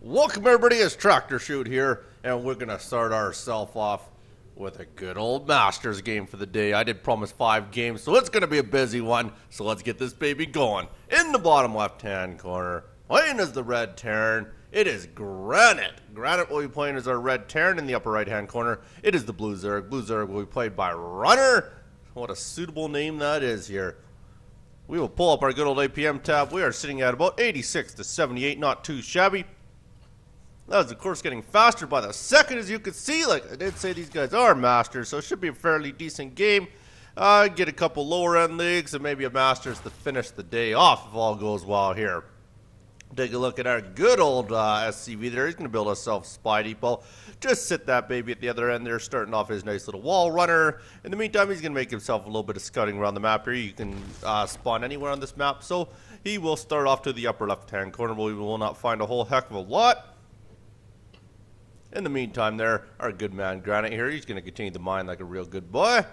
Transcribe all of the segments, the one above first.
Welcome everybody, it's tractorchute here, and we're going to start ourselves off with a good old Masters game for the day. I did promise 5 games, so it's going to be a busy one, so let's get this baby going. In the bottom left-hand corner, playing as the red Terran, it is graNite. graNite will be playing as our red Terran. In the upper right-hand corner, it is the blue Zerg. Blue Zerg will be played by Runner. What a suitable name that is here. We will pull up our good old APM tab. We are sitting at about 86 to 78, not too shabby. That was, of course, getting faster by the second, as you can see. Like I did say, these guys are masters, so it should be a fairly decent game. Get a couple lower-end leagues and maybe a masters to finish the day off if all goes well here. Take a look at our good old SCV there. He's going to build himself a spy depot. Just sit that baby at the other end there, starting off his nice little wall runner. In the meantime, he's going to make himself a little bit of scouting around the map here. You can spawn anywhere on this map, so he will start off to the upper left-hand corner, but we will not find a whole heck of a lot. In the meantime there, our good man graNite here, he's going to continue to mine like a real good boy.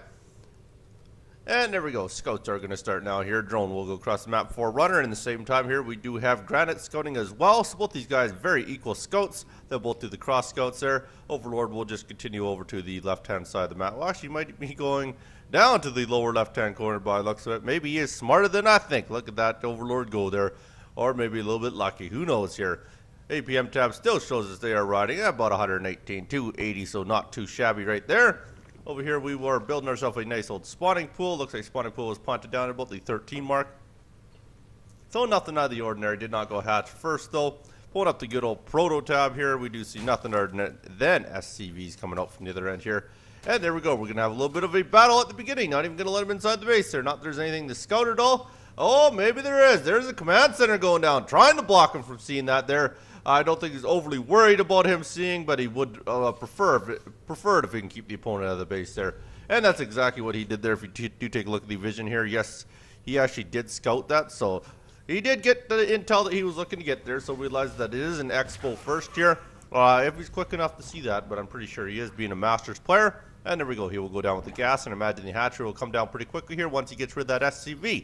And there we go, scouts are going to start now here. Drone will go across the map for Runner, and at the same time here we do have graNite scouting as well. So both these guys very equal scouts. They'll both do the cross scouts there. Overlord will just continue over to the left hand side of the map. Well, actually he might be going down to the lower left hand corner by the looks of it. Maybe he is smarter than I think. Look at that Overlord go there. Or maybe a little bit lucky, who knows here. APM tab still shows us they are riding at about 118, 280, so not too shabby right there. Over here we were building ourselves a nice old spawning pool. Looks like spawning pool was planted down at about the 13 mark. So nothing out of the ordinary. Did not go hatch first though. Pulling up the good old proto tab here, we do see nothing other than SCVs coming out from the other end here. And there we go. We're going to have a little bit of a battle at the beginning. Not even going to let him inside the base there. Not that there's anything to scout at all. Oh, maybe there is. There's a command center going down, trying to block him from seeing that there. I don't think he's overly worried about him seeing, but he would prefer it if he can keep the opponent out of the base there. And that's exactly what he did there. If you do take a look at the vision here, yes, he actually did scout that. So he did get the intel that he was looking to get there. So realized that it is an Expo first here. If he's quick enough to see that, but I'm pretty sure he is, being a Masters player. And there we go. He will go down with the gas, and imagine the hatchery will come down pretty quickly here once he gets rid of that SCV.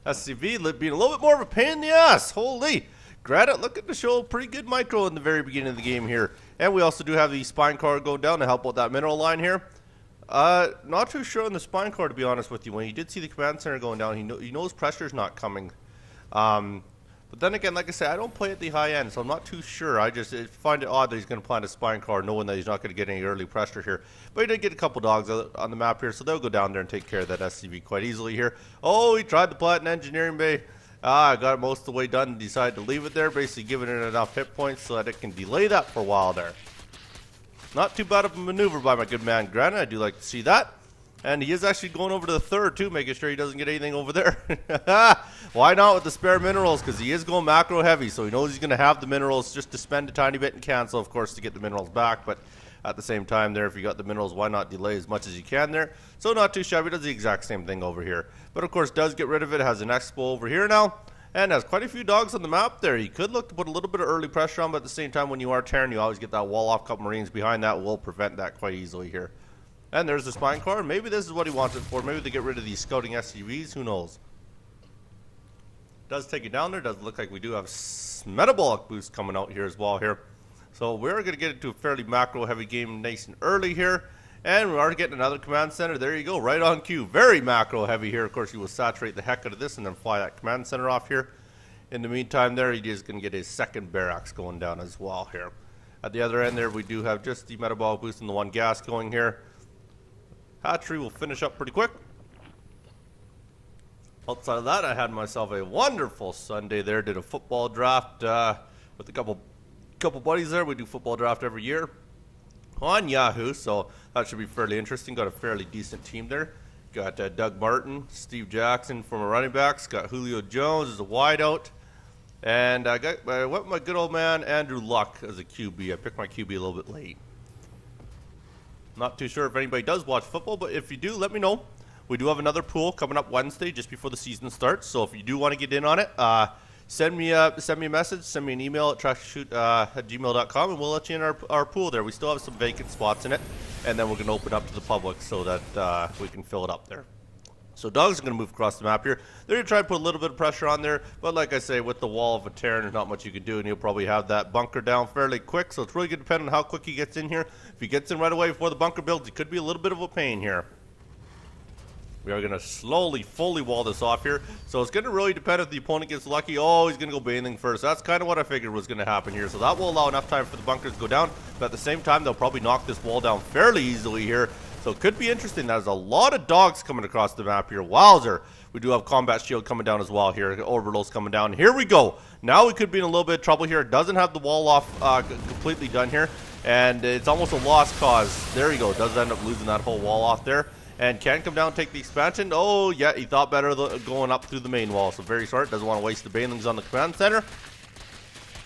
SCV being a little bit more of a pain in the ass. Holy. graNite looking to show pretty good micro in the very beginning of the game here. And we also do have the spine car go down to help out that mineral line here. Not too sure on the spine car, to be honest with you. When he did see the command center going down, he knows pressure's not coming. But then again, like I said, I don't play at the high end, so I'm not too sure. I just find it odd that he's going to plant a spine car knowing that he's not going to get any early pressure here. But he did get a couple dogs on the map here, so they'll go down there and take care of that SCV quite easily here. Oh, he tried to plant an engineering bay. I got it most of the way done and decided to leave it there, basically giving it enough hit points so that it can delay that for a while there. Not too bad of a maneuver by my good man graNite. I do like to see that. And he is actually going over to the third too, making sure he doesn't get anything over there. Why not with the spare minerals? Because he is going macro heavy, so he knows he's going to have the minerals just to spend a tiny bit and cancel, of course, to get the minerals back. But at the same time there, if you got the minerals, why not delay as much as you can there? So not too shabby. Does the exact same thing over here. But of course does get rid of it. Has an Expo over here now. And has quite a few dogs on the map there. He could look to put a little bit of early pressure on, but at the same time when you are Terran, you always get that wall off. Couple Marines behind that will prevent that quite easily here. And there's the spine car. Maybe this is what he wants it for. Maybe they get rid of these scouting SCVs. Who knows? Does take it down there. Does look like we do have metabolic boost coming out here as well here. So we're going to get into a fairly macro heavy game nice and early here. And we are getting another command center. There you go. Right on cue. Very macro heavy here. Of course, you will saturate the heck out of this and then fly that command center off here. In the meantime there, he is going to get his second barracks going down as well here. At the other end there, we do have just the metabolic boost and the one gas going here. Hatchery will finish up pretty quick. Outside of that, I had myself a wonderful Sunday there. Did a football draft with a couple buddies there. We do football draft every year on Yahoo, so that should be fairly interesting. Got a fairly decent team there. Got Doug Martin, Steve Jackson from a running backs. Got Julio Jones as a wideout. And I went with my good old man Andrew Luck as a QB. I picked my QB a little bit late. Not too sure if anybody does watch football, but if you do, let me know. We do have another pool coming up Wednesday just before the season starts. So if you do want to get in on it, send me a message, send me an email at tractorchute@gmail.com, and we'll let you in our pool there. We still have some vacant spots in it, and then we're going to open up to the public so that we can fill it up there. So dogs are going to move across the map here. They're going to try and put a little bit of pressure on there. But like I say, with the wall of a Terran, there's not much you can do. And he'll probably have that bunker down fairly quick. So it's really going to depend on how quick he gets in here. If he gets in right away before the bunker builds, it could be a little bit of a pain here. We are going to slowly, fully wall this off here. So it's going to really depend if the opponent gets lucky. Oh, he's going to go bathing first. That's kind of what I figured was going to happen here. So that will allow enough time for the bunkers to go down. But at the same time, they'll probably knock this wall down fairly easily here. So it could be interesting. There's a lot of dogs coming across the map here. Wowzer. We do have combat shield coming down as well here. Orbitals coming down. Here we go. Now we could be in a little bit of trouble here. It doesn't have the wall off completely done here. And it's almost a lost cause. There you go. Does end up losing that whole wall off there. And can come down and take the expansion. Oh, yeah. He thought better going up through the main wall. So very smart. Doesn't want to waste the banelings on the command center.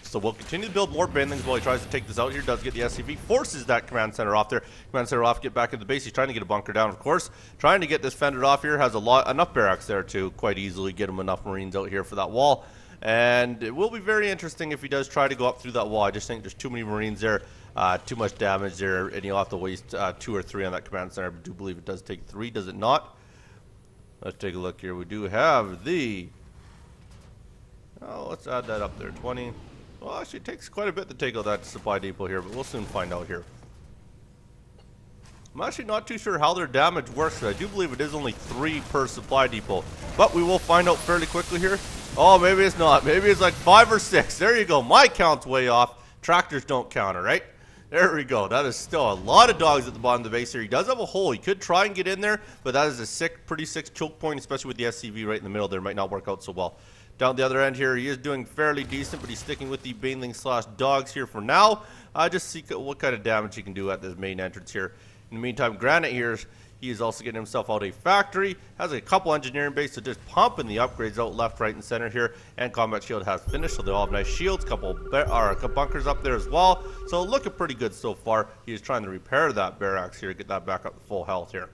So we'll continue to build more banelings while he tries to take this out here. Does get the SCV. Forces that command center off there. Command center off, get back into the base. He's trying to get a bunker down, of course. Trying to get this fended off here. Has enough barracks there to quite easily get him enough Marines out here for that wall. And it will be very interesting if he does try to go up through that wall. I just think there's too many Marines there. Too much damage there. And he'll have to waste 2 or 3 on that command center. I do believe it does take 3. Does it not? Let's take a look here. We do have the... Oh, let's add that up there. 20... Well, actually, it takes quite a bit to take out that supply depot here, but we'll soon find out here. I'm actually not too sure how their damage works. I do believe it is only 3 per supply depot, but we will find out fairly quickly here. Oh, maybe it's not. Maybe it's like 5 or 6. There you go. My count's way off. Tractors don't counter, right? There we go. That is still a lot of dogs at the bottom of the base here. He does have a hole. He could try and get in there, but that is a pretty sick choke point, especially with the SCV right in the middle there. Might not work out so well. Down the other end here, he is doing fairly decent, but he's sticking with the baneling / dogs here for now. Just see what kind of damage he can do at this main entrance here. In the meantime, graNite here, he is also getting himself out a factory. Has a couple engineering bases, so just pumping the upgrades out left, right, and center here. And combat shield has finished, so they all have nice shields. Couple bunkers up there as well. So looking pretty good so far. He is trying to repair that barracks here, get that back up to full health here.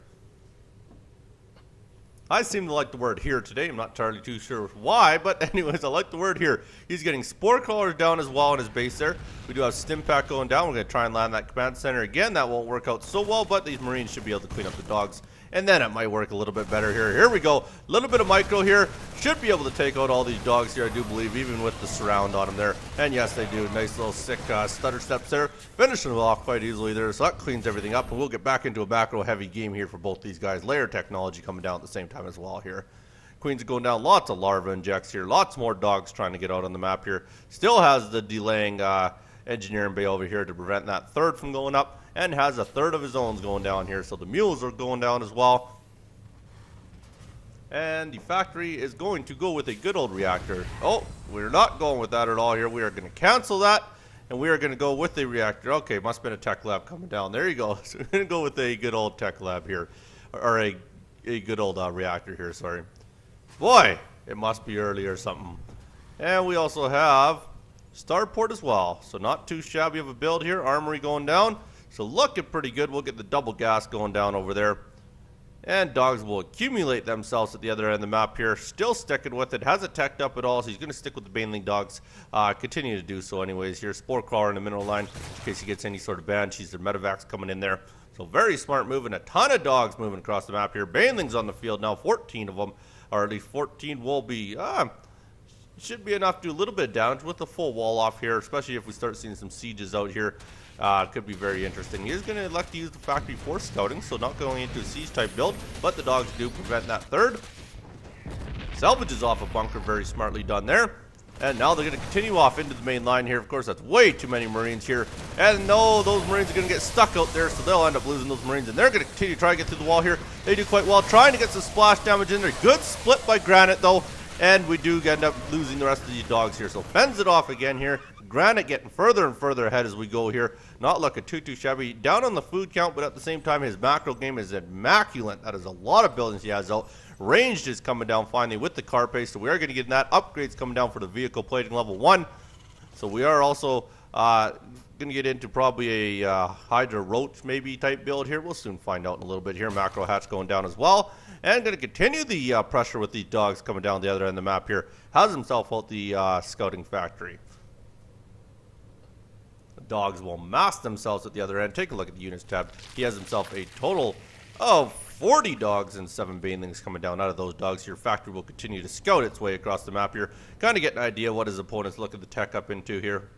I seem to like the word here today. I'm not entirely too sure why, but anyways, I like the word here. He's getting spore crawlers down as well on his base there. We do have stim pack going down. We're going to try and land that command center again. That won't work out so well, but these Marines should be able to clean up the dogs. And then it might work a little bit better here. Here we go. A little bit of micro here. Should be able to take out all these dogs here, I do believe, even with the surround on them there. And yes, they do. Nice little sick stutter steps there. Finishing them off quite easily there. So that cleans everything up. And we'll get back into a macro heavy game here for both these guys. Layer technology coming down at the same time as well here. Queens going down. Lots of larva injects here. Lots more dogs trying to get out on the map here. Still has the delaying engineering bay over here to prevent that third from going up. And has a third of his own going down here. So the mules are going down as well. And the factory is going to go with a good old reactor. Oh, we're not going with that at all here. We are going to cancel that. And we are going to go with a reactor. Okay, must have been a tech lab coming down. There you go. So we're going to go with a good old tech lab here. Or a good old reactor here, sorry. Boy, it must be early or something. And we also have starport as well. So not too shabby of a build here. Armory going down. So looking pretty good. We'll get the double gas going down over there. And dogs will accumulate themselves at the other end of the map here. Still sticking with it. Hasn't teched up at all, so he's going to stick with the baneling dogs. Continue to do so anyways here. Spore crawler in the middle line in case he gets any sort of banshees or medevacs coming in there. So very smart moving. A ton of dogs moving across the map here. Banelings on the field now. 14 of them. Or at least 14 will be... should be enough to do a little bit of damage with the full wall off here, especially if we start seeing some sieges out here. Could be very interesting. He is going to elect to use the factory for scouting, so not going into a siege type build, but the dogs do prevent that third. Salvages off a bunker, very smartly done there. And now they're going to continue off into the main line here. Of course, that's way too many Marines here. And no, those Marines are going to get stuck out there, so they'll end up losing those Marines. And they're going to continue to try to get through the wall here. They do quite well, trying to get some splash damage in there. Good split by graNite, though. And we do end up losing the rest of these dogs here. So fends it off again here. graNite getting further and further ahead as we go here. Not looking too shabby. Down on the food count, but at the same time, his macro game is immaculate. That is a lot of buildings he has out. Ranged is coming down finally with the car pace. So we are going to get that. Upgrades coming down for the vehicle plating level 1. So we are also going to get into probably a Hydra Roach maybe type build here. We'll soon find out in a little bit here. Macro hatch going down as well. And going to continue the pressure with these dogs coming down the other end of the map here. Has himself out the scouting factory. The dogs will mass themselves at the other end. Take a look at the units tab. He has himself a total of 40 dogs and 7 banelings coming down out of those dogs. Your factory will continue to scout its way across the map here, kind of get an idea what his opponent's looking to tech up into here.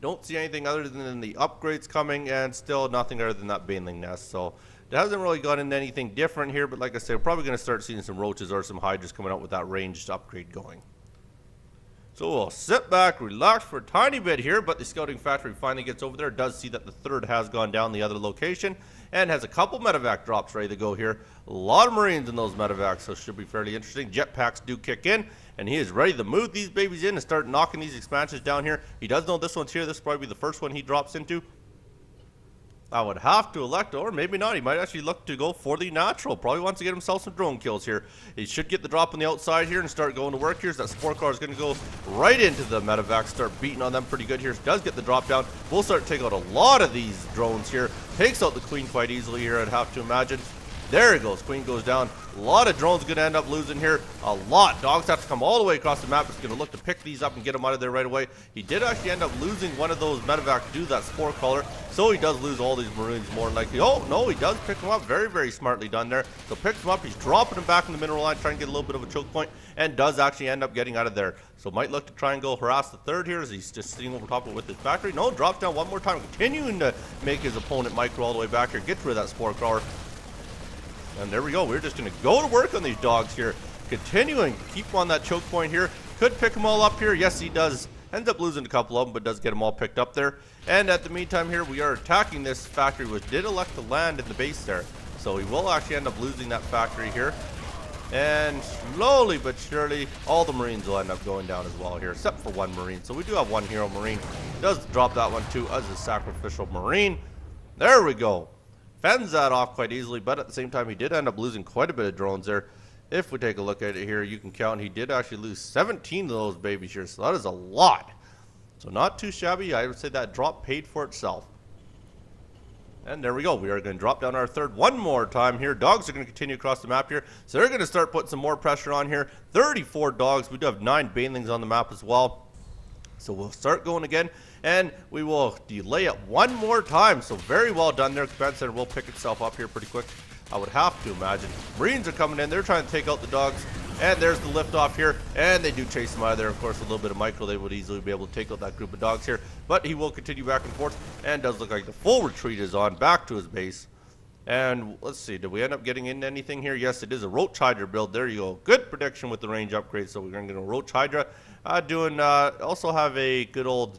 Don't see anything other than the upgrades coming, and still nothing other than that baneling nest. So it hasn't really gone into anything different here, but like I said, we're probably going to start seeing some roaches or some hydras coming out with that ranged upgrade going. So we'll sit back, relax for a tiny bit here, but the scouting factory finally gets over there. It does see that the third has gone down the other location, and has a couple medevac drops ready to go here. A lot of marines in those medevacs, so it should be fairly interesting. Jetpacks do kick in, and he is ready to move these babies in and start knocking these expansions down here. He does know this one's here. This will probably be the first one he drops into. I would have to elect, or maybe not. He might actually look to go for the natural. Probably wants to get himself some drone kills here. He should get the drop on the outside here and start going to work here. So that spore car is going to go right into the medevac, start beating on them pretty good here. Does get the drop down. We'll start taking out a lot of these drones here. Takes out the queen quite easily here, I'd have to imagine. There it goes. Queen goes down. A lot of drones going to end up losing here. A lot. Dogs have to come all the way across the map. It's going to look to pick these up and get them out of there right away. He did actually end up losing one of those medevac to do that spore collar. So he does lose all these marines more than likely. Oh, no, he does pick them up. Very, very smartly done there. So picks them up. He's dropping them back in the mineral line, trying to get a little bit of a choke point, and does actually end up getting out of there. So might look to try and go harass the third here as he's just sitting over top of it with his factory. No, drops down one more time, continuing to make his opponent micro all the way back here. Gets rid of that spore crawler. And there we go. We're just going to go to work on these dogs here. Continuing to keep on that choke point here. Could pick them all up here. Yes, he does. Ends up losing a couple of them, but does get them all picked up there. And at the meantime here, we are attacking this factory, which did elect to land in the base there. So he will actually end up losing that factory here. And slowly but surely, all the marines will end up going down as well here, except for one marine. So we do have one hero marine. Does drop that one too as a sacrificial marine. There we go. Fends that off quite easily, but at the same time, he did end up losing quite a bit of drones there. If we take a look at it here, you can count he did actually lose 17 of those babies here, so that is a lot. So not too shabby. I would say that drop paid for itself. And there we go. We are going to drop down our third one more time here. Dogs are going to continue across the map here, so they're going to start putting some more pressure on here. 34 dogs. We do have 9 banelings on the map as well. So we'll start going again, and we will delay it one more time. So very well done there. Command Center will pick itself up here pretty quick, I would have to imagine. Marines are coming in. They're trying to take out the dogs, and there's the lift off here, and they do chase them out of there. Of course, a little bit of micro, they would easily be able to take out that group of dogs here, but he will continue back and forth, and does look like the full retreat is on back to his base. And let's see, did we end up getting into anything here? Yes, it is a Roach Hydra build. There you go. Good prediction with the range upgrade. So we're going to get a Roach Hydra. Also have a good old,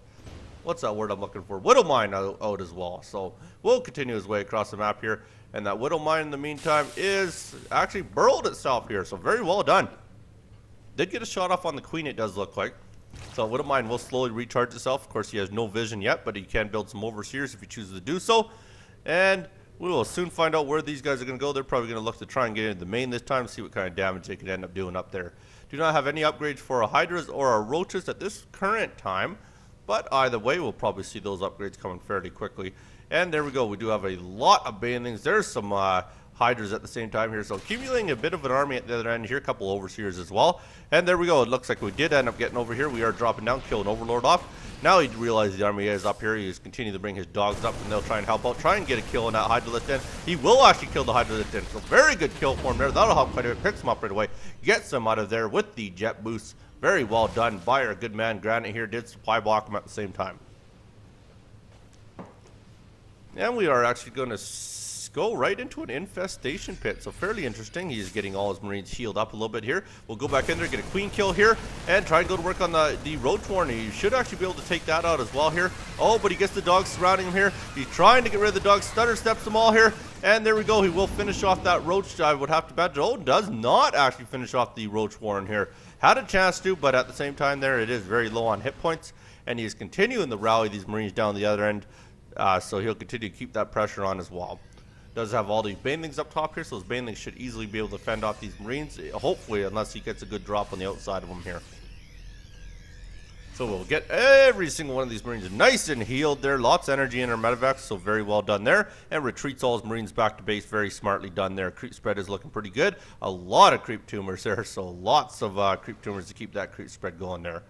what's that word I'm looking for? Widow Mine out as well. So we'll continue his way across the map here. And that Widow Mine in the meantime is actually burrowed itself here. So very well done. Did get a shot off on the queen, it does look like. So Widow Mine will slowly recharge itself. Of course, he has no vision yet, but he can build some overseers if he chooses to do so. And we will soon find out where these guys are going to go. They're probably going to look to try and get into the main this time, see what kind of damage they could end up doing up there. Do not have any upgrades for our Hydras or our Roaches at this current time, but either way, we'll probably see those upgrades coming fairly quickly. And there we go. We do have a lot of banelings. There's some Hydras at the same time here, so accumulating a bit of an army at the other end here, a couple overseers as well. And there we go. It looks like we did end up getting over here. We are dropping down, killing Overlord off. Now he realizes the army is up here. He's continuing to bring his dogs up, and they'll try and help out, try and get a kill on that Hydralisk den. He will actually kill the Hydralisk den. So very good kill for him there. That'll help quite a bit. Picks him up right away. Gets him out of there with the jet boost. Very well done by our good man graNite here. Did supply block him at the same time. And we are actually going to go right into an infestation pit. So fairly interesting. He's getting all his marines healed up a little bit here. We'll go back in there, get a queen kill here, and try and go to work on the Roach Warren. He should actually be able to take that out as well here. Oh, but he gets the dogs surrounding him here. He's trying to get rid of the dogs. Stutter steps them all here. And there we go. He will finish off that Roach. I would have to bet. Oh, does not actually finish off the Roach Warren here. Had a chance to, but at the same time there, it is very low on hit points. And he's continuing to rally these marines down the other end. So he'll continue to keep that pressure on as well. Does have all these banelings up top here, so those banelings should easily be able to fend off these marines, hopefully, unless he gets a good drop on the outside of them here. So we'll get every single one of these marines nice and healed there. Lots of energy in our medevacs, so very well done there. And retreats all his marines back to base. Very smartly done there. Creep spread is looking pretty good. A lot of creep tumors there, so lots of creep tumors to keep that creep spread going there.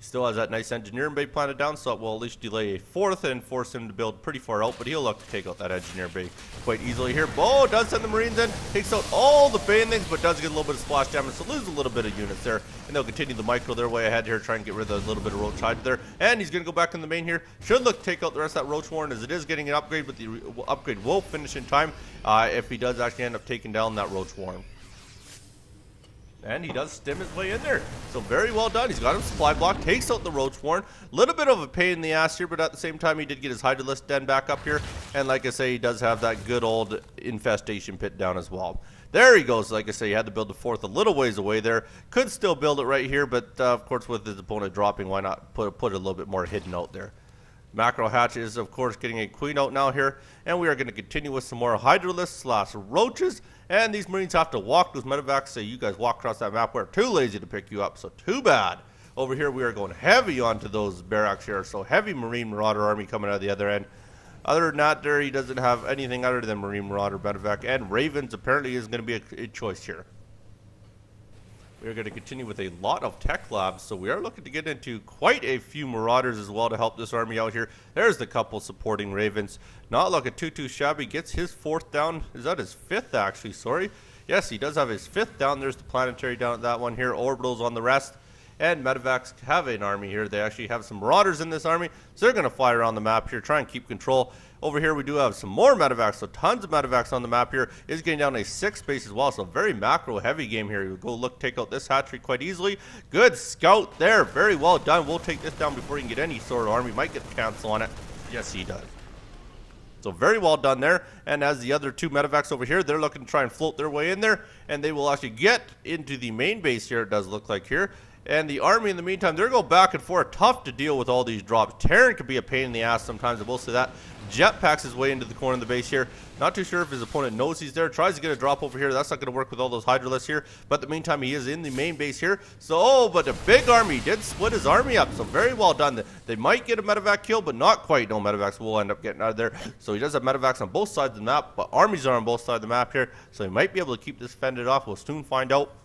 Still has that nice engineering bay planted down, so it will at least delay a fourth and force him to build pretty far out, but he'll look to take out that engineer bay quite easily here. Oh, does send the Marines in, takes out all the bay and things, but does get a little bit of splash damage, so lose a little bit of units there, and they'll continue the micro their way ahead here, try and get rid of a little bit of roach hide there, and he's going to go back in the main here. Should look to take out the rest of that roach warren, as it is getting an upgrade, but the upgrade will finish in time if he does actually end up taking down that roach warren. And he does stem his way in there. So very well done. He's got him supply block, takes out the roach warren. Little bit of a pain in the ass here, but at the same time, he did get his Hydralisk den back up here. And like I say, he does have that good old infestation pit down as well. There he goes. Like I say, he had to build the fourth a little ways away there. Could still build it right here, but of course, with his opponent dropping, why not put a little bit more hidden out there? Macro Hatch is, of course, getting a queen out now here, and we are going to continue with some more Hydralisks / roaches, and these Marines have to walk those medevacs, so you guys walk across that map. We're too lazy to pick you up, so too bad. Over here, we are going heavy onto those barracks here, so heavy Marine Marauder army coming out of the other end. Other than that, there he doesn't have anything other than Marine Marauder medevac, and Ravens apparently is going to be a choice here. We're going to continue with a lot of tech labs, so we are looking to get into quite a few Marauders as well to help this army out here. There's the couple supporting Ravens. Not looking too shabby. Gets his fourth down. Is that his fifth, actually? Sorry. Yes, he does have his fifth down. There's the planetary down at that one here. Orbitals on the rest. And medevacs have an army here. They actually have some Marauders in this army, so they're going to fly around the map here, try and keep control. Over here, we do have some more medevacs, so tons of medevacs on the map here. Is getting down a 6th base as well, so very macro-heavy game here. You'll go look, take out this hatchery quite easily. Good scout there. Very well done. We'll take this down before he can get any sort of army. Might get the cancel on it. Yes, he does. So very well done there. And as the other two medevacs over here, they're looking to try and float their way in there, and they will actually get into the main base here, it does look like here. And the army, in the meantime, they're going back and forth. Tough to deal with all these drops. Terran could be a pain in the ass sometimes, I will say that. Jetpacks his way into the corner of the base here. Not too sure if his opponent knows he's there. Tries to get a drop over here. That's not going to work with all those Hydralisks here. But in the meantime, he is in the main base here. So, but the big army did split his army up. So very well done. They might get a medevac kill, but not quite. No, medevacs will end up getting out of there. So he does have medevacs on both sides of the map, but armies are on both sides of the map here. So he might be able to keep this fended off. We'll soon find out.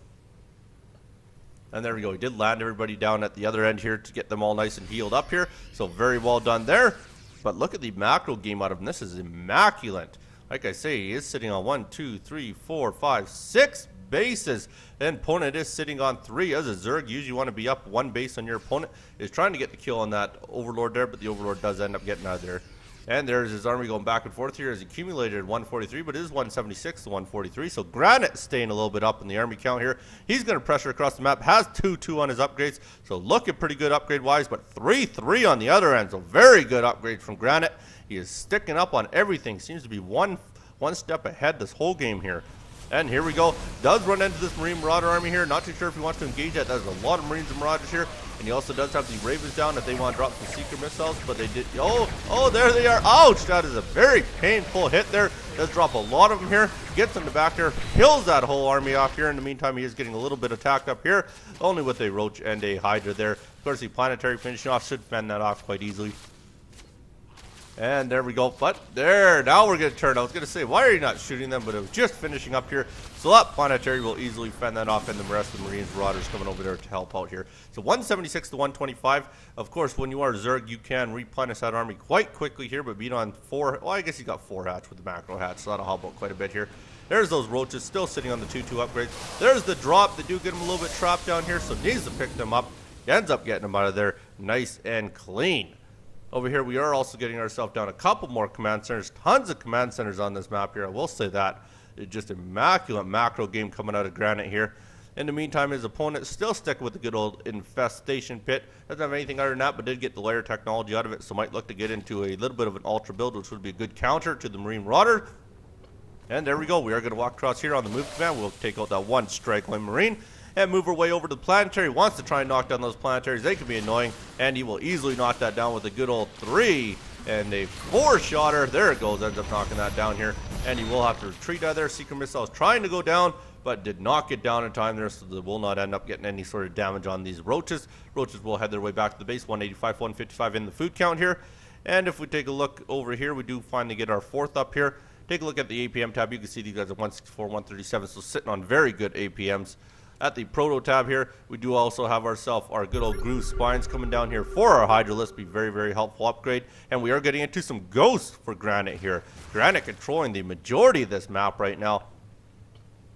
And there we go. He did land everybody down at the other end here to get them all nice and healed up here. So very well done there. But look at the macro game out of him. This is immaculate. Like I say, he is sitting on 1, 2, 3, 4, 5, 6 bases. The opponent is sitting on 3. As a Zerg, you usually want to be up 1 base on your opponent. Is trying to get the kill on that Overlord there, but the Overlord does end up getting out of there. And there's his army going back and forth here. Has accumulated 143, but it is 176 to 143. So graNite staying a little bit up in the army count here. He's going to pressure across the map. Has 2-2 on his upgrades. So looking pretty good upgrade-wise, but 3-3 on the other end. So very good upgrade from graNite. He is sticking up on everything. Seems to be one step ahead this whole game here. And here we go. Does run into this Marine Marauder army here. Not too sure if he wants to engage that. There's a lot of Marines and Marauders here. And he also does have the Ravens down if they want to drop some secret missiles. But they did. Oh, there they are. Ouch. That is a very painful hit there. Does drop a lot of them here. Gets in the back there. Kills that whole army off here. In the meantime, he is getting a little bit attacked up here. Only with a Roach and a Hydra there. Of course, the planetary finishing off should fend that off quite easily. And there we go. But there, now we're going to turn. I was going to say, why are you not shooting them? But it was just finishing up here. So that planetary will easily fend that off, and the rest of the Marines, Marauders coming over there to help out here. So 176 to 125. Of course, when you are Zerg, you can replenish that army quite quickly here, but being on 4, well, I guess he's got 4 hatch with the macro hatch, so that'll help out quite a bit here. There's those roaches still sitting on the 2-2 upgrades. There's the drop. They do get him a little bit trapped down here, so needs to pick them up. He ends up getting them out of there nice and clean. Over here, we are also getting ourselves down a couple more command centers. Tons of command centers on this map here. I will say that. It's just immaculate macro game coming out of graNite here. In the meantime, his opponent still sticking with the good old infestation pit. Doesn't have anything other than that, but did get the layer technology out of it. So might look to get into a little bit of an ultra build, which would be a good counter to the Marine Marauder. And there we go. We are going to walk across here on the move command. We'll take out that one straggling Marine and move our way over to the planetary. Wants to try and knock down those planetaries. They can be annoying, and he will easily knock that down with a good old 3 and a 4-shotter. There it goes. Ends up knocking that down here, and he will have to retreat out of there. Secret missiles trying to go down, but did not get down in time there, so they will not end up getting any sort of damage on these roaches. Roaches will head their way back to the base. 185, 155 in the food count here. And if we take a look over here, we do finally get our 4th up here. Take a look at the APM tab. You can see these guys are 164, 137, so sitting on very good APMs. At the proto tab here, we do also have ourselves our good old groove spines coming down here for our hydralisk. Be very, very helpful upgrade. And we are getting into some ghosts for graNite here. graNite controlling the majority of this map right now.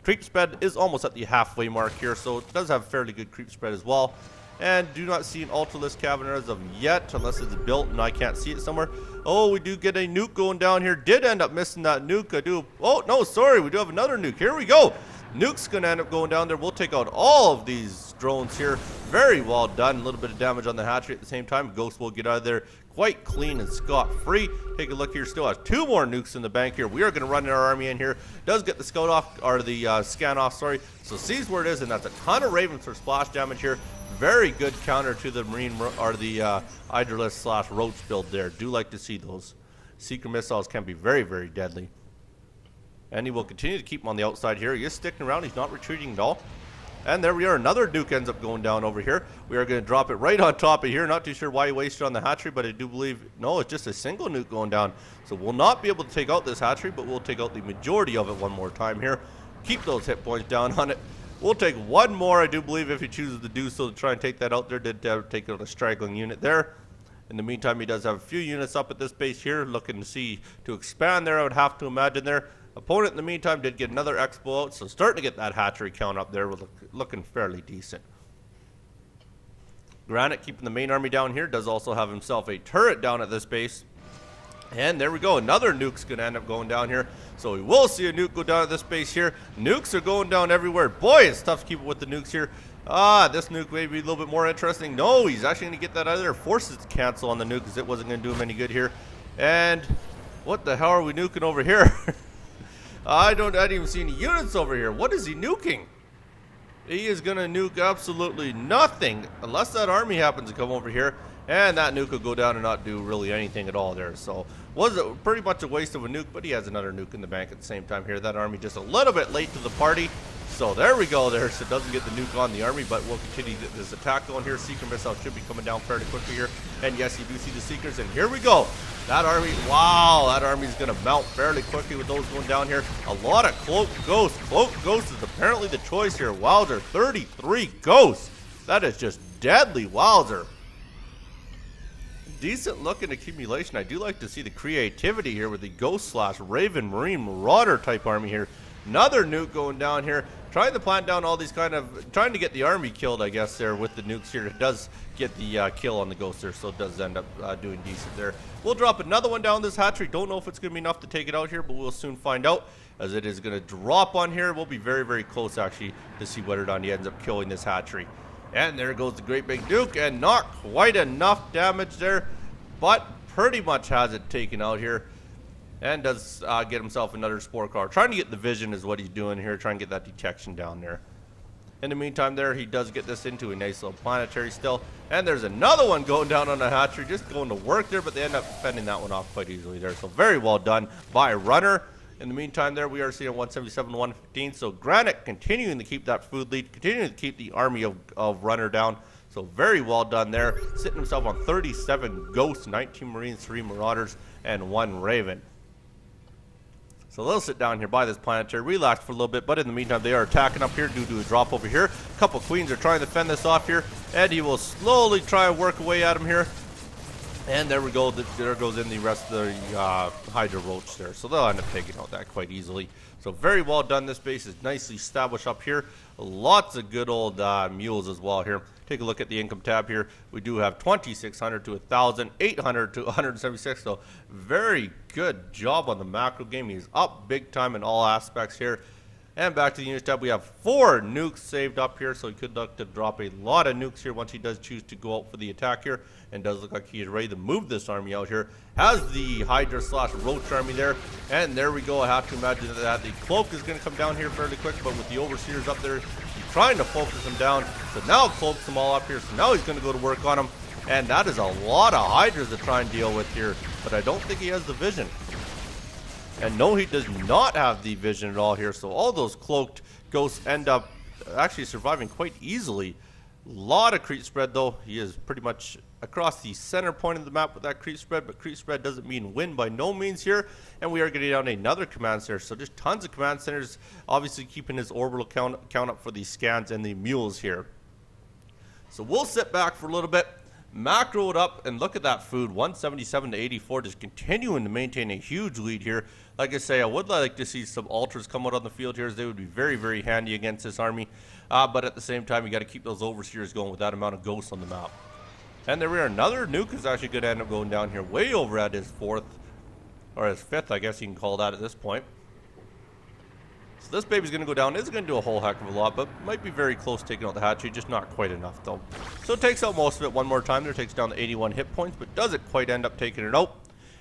Creep spread is almost at the halfway mark here, so it does have fairly good creep spread as well. And do not see an ultralisk cabinet as of yet, unless it's built and I can't see it somewhere. Oh, we do get a nuke going down here. Did end up missing that nuke. Oh, no, sorry. We do have another nuke. Here we go. Nuke's going to end up going down there. We'll take out all of these drones here. Very well done. A little bit of damage on the hatchery at the same time. Ghost will get out of there quite clean and scot-free. Take a look here. Still has 2 more nukes in the bank here. We are going to run our army in here. Does get the scout off, or the scan off, sorry. So sees where it is, and that's a ton of ravens for splash damage here. Very good counter to the marine or the hydralisk / roach build there. Do like to see those. Seeker missiles can be very, very deadly. And he will continue to keep him on the outside here. He is sticking around. He's not retreating at all. And there we are. Another nuke ends up going down over here. We are going to drop it right on top of here. Not too sure why he wasted on the hatchery, but I do believe, no, it's just a single nuke going down. So we'll not be able to take out this hatchery, but we'll take out the majority of it one more time here. Keep those hit points down on it. We'll take one more, I do believe, if he chooses to do so, to try and take that out there. Did take out a straggling unit there. In the meantime, he does have a few units up at this base here, looking to see to expand there, I would have to imagine there. Opponent, in the meantime, did get another expo out, so starting to get that hatchery count up there, looking fairly decent. graNite keeping the main army down here, does also have himself a turret down at this base. And there we go, another nuke's going to end up going down here. So we will see a nuke go down at this base here. Nukes are going down everywhere. Boy, it's tough to keep it with the nukes here. This nuke may be a little bit more interesting. No, he's actually going to get that out of there. Forces to cancel on the nuke because it wasn't going to do him any good here. And what the hell are we nuking over here? I didn't even see any units over here. What is he nuking? He is going to nuke absolutely nothing unless that army happens to come over here. And that nuke will go down and not do really anything at all there. So was it pretty much a waste of a nuke, but he has another nuke in the bank at the same time here. That army just a little bit late to the party. So there we go there. So it doesn't get the nuke on the army, but we'll continue this attack going here. Seeker missile should be coming down fairly quickly here. And yes, you do see the Seekers. And here we go. That army, wow, that army's going to mount fairly quickly with those going down here. A lot of Cloak Ghosts. Cloak Ghost is apparently the choice here. Wowzer, 33 Ghosts. That is just deadly, wowzer. Decent looking accumulation. I do like to see the creativity here with the Ghost / Raven Marine Marauder type army here. Another nuke going down here. Trying to plant down all these trying to get the army killed, I guess, there with the nukes here. It does get the kill on the Ghost there, so it does end up doing decent there. We'll drop another one down this hatchery. Don't know if it's going to be enough to take it out here, but we'll soon find out, as it is going to drop on here. We'll be very, very close, actually, to see whether or not he ends up killing this hatchery. And there goes the great big nuke, and not quite enough damage there, but pretty much has it taken out here. And does get himself another spore car. Trying to get the vision is what he's doing here. Trying to get that detection down there. In the meantime there, he does get this into a nice little planetary still. And there's another one going down on the hatchery. Just going to work there, but they end up fending that one off quite easily there. So very well done by Runner. In the meantime there, we are seeing 177, 115. So graNite continuing to keep that food lead. Continuing to keep the army of Runner down. So very well done there. Sitting himself on 37 Ghosts, 19 Marines, 3 Marauders, and 1 Raven. So they'll sit down here by this planetary, relax for a little bit, but in the meantime, they are attacking up here due to a drop over here. A couple queens are trying to fend this off here, and he will slowly try and work away at him here. And there we go. There goes in the rest of the Hydra Roach there. So they'll end up taking out that quite easily. So very well done. This base is nicely established up here. Lots of good old mules as well here. Take a look at the income tab here. We do have 2,600 to 1,000, 800 to 176. So very good job on the macro game. He's up big time in all aspects here. And back to the units tab, we have 4 nukes saved up here, so he could look to drop a lot of nukes here once he does choose to go out for the attack here. And does look like he is ready to move this army out here. Has the Hydra / Roach army there. And there we go. I have to imagine that the Cloak is going to come down here fairly quick, but with the Overseers up there, he's trying to focus them down. So now Cloak's them all up here, so now he's going to go to work on them. And that is a lot of Hydras to try and deal with here, but I don't think he has the vision. And no, he does not have the vision at all here. So all those cloaked ghosts end up actually surviving quite easily. A lot of creep spread though. He is pretty much across the center point of the map with that creep spread, but creep spread doesn't mean win by no means here. And we are getting down another command center, so just tons of command centers, obviously keeping his orbital count up for the scans and the mules here. So we'll sit back for a little bit, macro it up, and look at that food, 177 to 84, just continuing to maintain a huge lead here. Like I say, I would like to see some ultras come out on the field here, as they would be very, very handy against this army. But at the same time, you got to keep those overseers going with that amount of ghosts on the map. And there we are. Another nuke is actually going to end up going down here, way over at his fourth, or his fifth, I guess you can call that at this point. So this baby's going to go down. It's going to do a whole heck of a lot, but might be very close to taking out the hatchery, just not quite enough though. So it takes out most of it one more time. There takes down the 81 hit points, but doesn't quite end up taking it out.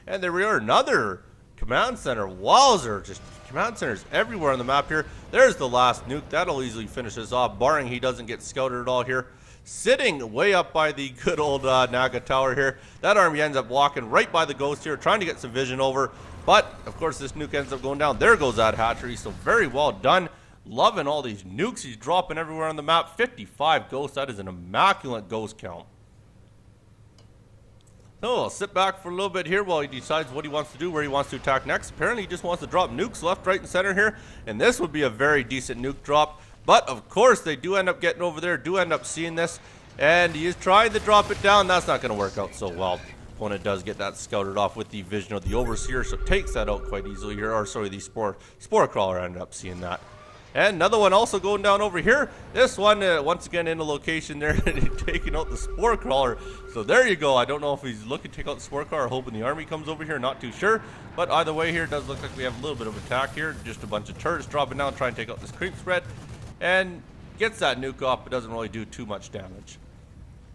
And there we are. Another command center. Wowzer, just command centers everywhere on the map here. There's the last nuke. That'll easily finish this off, barring he doesn't get scouted at all here. Sitting way up by the good old Naga Tower here. That army ends up walking right by the ghost here, trying to get some vision over. But, of course, this nuke ends up going down. There goes that hatchery, so very well done. Loving all these nukes he's dropping everywhere on the map. 55 ghosts. That is an immaculate ghost count. So I'll sit back for a little bit here while he decides what he wants to do, where he wants to attack next. Apparently he just wants to drop nukes left, right, and center here. And this would be a very decent nuke drop. But, of course, they do end up getting over there, do end up seeing this. And he is trying to drop it down. That's not going to work out so well. Opponent does get that scouted off with the vision of the overseer, so takes that out quite easily here. Or, sorry, the spore crawler ended up seeing that. And another one also going down over here. This one, once again, in a location there, taking out the spore crawler. So there you go. I don't know if he's looking to take out the spore crawler, hoping the army comes over here. Not too sure. But either way here, it does look like we have a little bit of attack here. Just a bunch of turrets dropping down, trying to take out this creep spread. And gets that nuke off, but doesn't really do too much damage.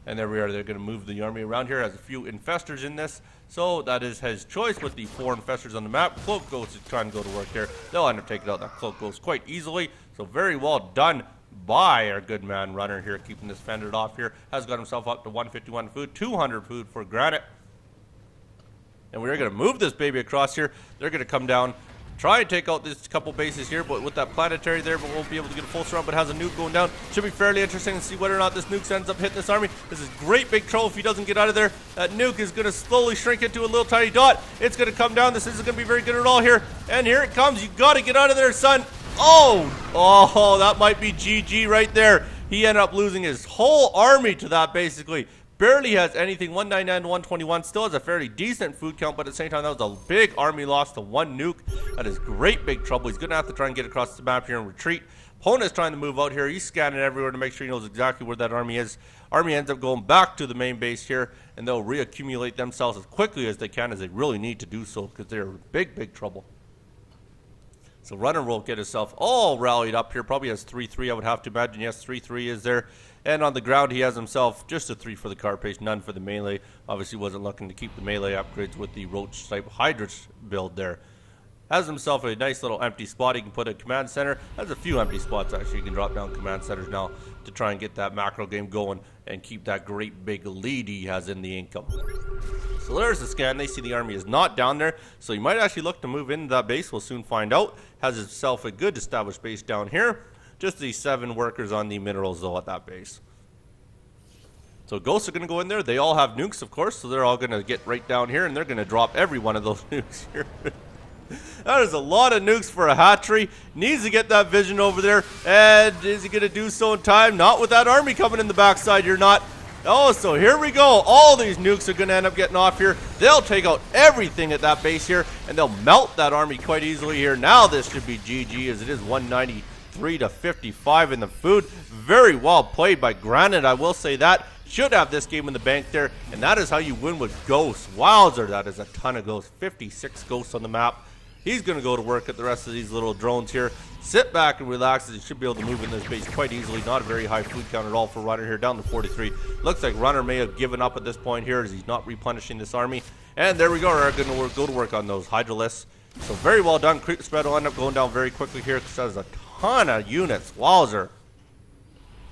And there we are. They're going to move the army around here. Has a few infestors in this. So that is his choice with the 4 infestors on the map. Cloak Ghost is trying to go to work there. They'll end up taking out that Cloak Ghost quite easily. So very well done by our good man runner here, keeping this fended off here. Has got himself up to 151 food, 200 food for graNite. And we're going to move this baby across here. They're going to come down, try and take out this couple bases here, but with that planetary there, but won't be able to get a full surround, but has a nuke going down. Should be fairly interesting to see whether or not this nuke ends up hitting this army. This is great big trouble if he doesn't get out of there. That nuke is going to slowly shrink into a little tiny dot. It's going to come down. This isn't going to be very good at all here. And here it comes. You got to get out of there, son. Oh, that might be GG right there. He ended up losing his whole army to that, basically. Barely has anything, 199 to 121, still has a fairly decent food count, but at the same time, that was a big army loss to one nuke. That is great big trouble. He's going to have to try and get across the map here and retreat. Opponent's trying to move out here. He's scanning everywhere to make sure he knows exactly where that army is. Army ends up going back to the main base here, and they'll reaccumulate themselves as quickly as they can, as they really need to do so, because they're in big trouble. So runner will get himself all rallied up here. Probably has 3-3, I would have to imagine. Yes, 3-3 is there. And on the ground, he has himself just a 3 for the carapace, none for the melee. Obviously wasn't looking to keep the melee upgrades with the roach type Hydrus build there. Has himself a nice little empty spot. He can put a command center. Has a few empty spots, actually. You can drop down command centers now to try and get that macro game going and keep that great big lead he has in the income. So there's the scan. They see the army is not down there, so he might actually look to move into that base. We'll soon find out. Has himself a good established base down here. Just the 7 workers on the minerals, though, at that base. So ghosts are going to go in there. They all have nukes, of course, so they're all going to get right down here, and they're going to drop every one of those nukes here. That is a lot of nukes for a hatchery. Needs to get that vision over there. And is he going to do so in time? Not with that army coming in the backside. You're not. Oh, so here we go. All these nukes are going to end up getting off here. They'll take out everything at that base here, and they'll melt that army quite easily here. Now this should be GG, as it is 193 to 55 in the food. Very well played by graNite, I will say that. Should have this game in the bank there, and that is how you win with ghosts. Wowzer, that is a ton of ghosts. 56 ghosts on the map. He's going to go to work at the rest of these little drones here. Sit back and relax, as he should be able to move in this base quite easily. Not a very high food count at all for runner here, down to 43. Looks like runner may have given up at this point here, as he's not replenishing this army. And there we go. We're going to go to work on those Hydralisks. So very well done. Creep spread will end up going down very quickly here, because that is a ton of units. Wowzer.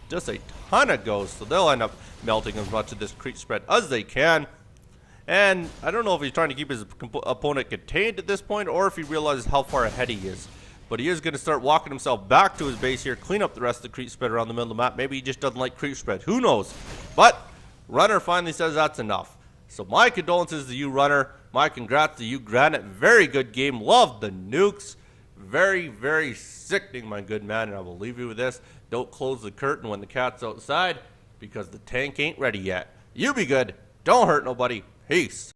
Just a ton of ghosts. So they'll end up melting as much of this creep spread as they can. And I don't know if he's trying to keep his opponent contained at this point, or if he realizes how far ahead he is. But he is going to start walking himself back to his base here, clean up the rest of the creep spread around the middle of the map. Maybe he just doesn't like creep spread. Who knows? But Runner finally says that's enough. So my condolences to you, Runner. My congrats to you, graNite. Very good game. Loved the nukes. Very, very sickening, my good man. And I will leave you with this. Don't close the curtain when the cat's outside because the tank ain't ready yet. You be good. Don't hurt nobody. Peace.